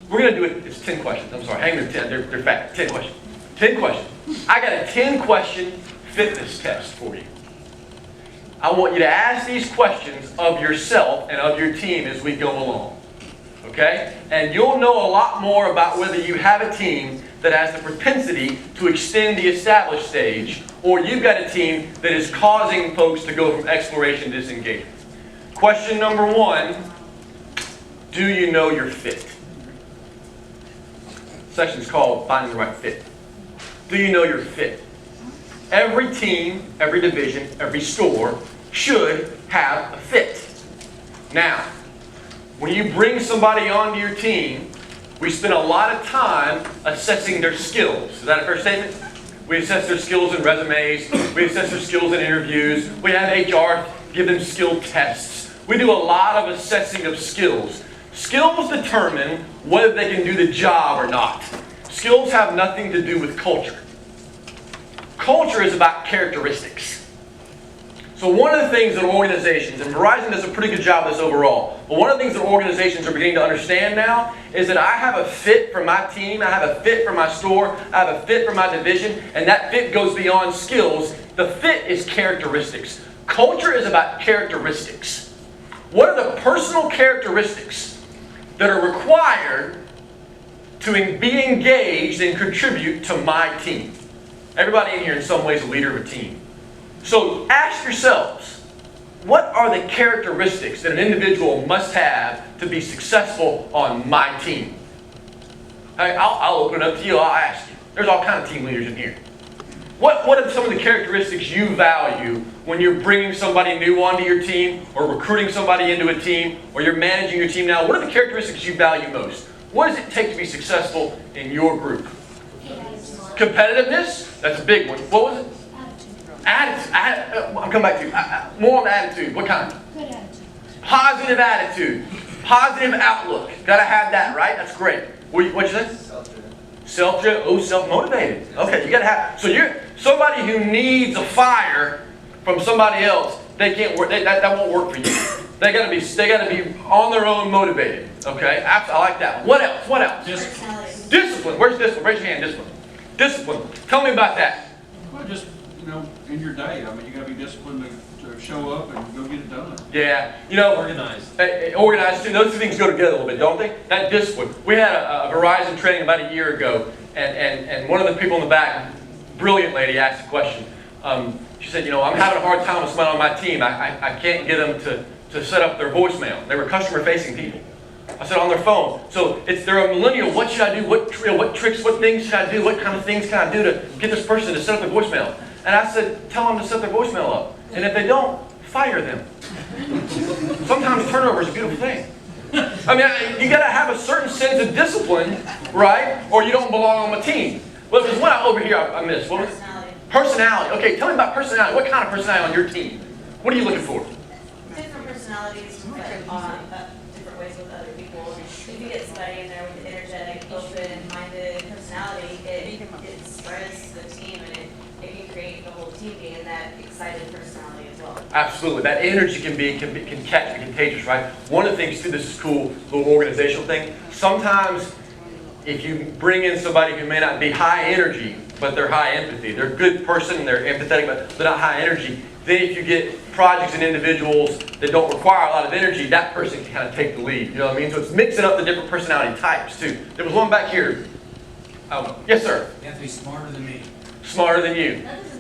We're going to do it, it's 10 questions. I'm sorry, hang with 10, they're fat. 10 questions. 10 questions. I got a 10-question fitness test for you. I want you to ask these questions of yourself and of your team as we go along. Okay? And you'll know a lot more about whether you have a team that has the propensity to extend the established stage, or you've got a team that is causing folks to go from exploration to disengagement. Question number 1, do you know your fit? Section is called Finding the Right Fit. Do you know your fit? Every team, every division, every store should have a fit. Now, when you bring somebody onto your team, we spend a lot of time assessing their skills. Is that a fair statement? We assess their skills in resumes. We assess their skills in interviews. We have HR give them skill tests. We do a lot of assessing of skills. Skills determine whether they can do the job or not. Skills have nothing to do with culture. Culture is about characteristics. So one of the things that organizations, and Verizon does a pretty good job of this overall, but one of the things that organizations are beginning to understand now is that I have a fit for my team, I have a fit for my store, I have a fit for my division, and that fit goes beyond skills. The fit is characteristics. Culture is about characteristics. What are the personal characteristics that are required to be engaged and contribute to my team? Everybody in here in some ways is a leader of a team. So ask yourselves, what are the characteristics that an individual must have to be successful on my team? I'll open it up to you, I'll ask you. There's all kinds of team leaders in here. What are some of the characteristics you value when you're bringing somebody new onto your team, or recruiting somebody into a team, or you're managing your team now? What are the characteristics you value most? What does it take to be successful in your group? Competitiveness? That's a big one. What was it? Attitude. I'll come back to you. More on attitude. What kind? Good attitude. Positive attitude. Positive outlook. Gotta have that, right? That's great. What'd you say? Self-motivated. Okay, you gotta have. So you're somebody who needs a fire from somebody else. They can't work. That won't work for you. They gotta be on their own motivated. Okay, I like that. What else? What else? Discipline. Where's discipline? Raise your hand. Discipline. Discipline. Tell me about that. Well, just, in your day, you got to be disciplined to show up and go get it done. Yeah, Organized. Organized too. Those two things go together a little bit, don't they? That discipline. We had a Verizon training about a year ago, and one of the people in the back, brilliant lady, asked a question. She said, I'm having a hard time with somebody on my team. I can't get them to set up their voicemail. They were customer-facing people. I said, on their phone. So they're a millennial. What should I do? What tricks, what things should I do? What kind of things can I do to get this person to set up their voicemail? And I said, tell them to set their voicemail up. And if they don't, fire them. Sometimes turnover is a beautiful thing. You got to have a certain sense of discipline, right? Or you don't belong on the team. Well, there's one over here I missed. What was it? Personality. Okay, tell me about personality. What kind of personality on your team? What are you looking for? Different personalities, but different ways with other people. If you get somebody in there with an energetic, open-minded personality, it spreads the team, and it can create the whole team being that excited personality as well. Absolutely. That energy can catch, be contagious, right? One of the things too, this is cool, little organizational thing. Sometimes if you bring in somebody who may not be high energy, but they're high empathy, they're a good person, they're empathetic, but they're not high energy, then if you get projects and individuals that don't require a lot of energy, that person can kind of take the lead. You know what I mean? So it's mixing up the different personality types too. There was one back here. Yes, sir. You have to be smarter than me. Smarter than you. That doesn't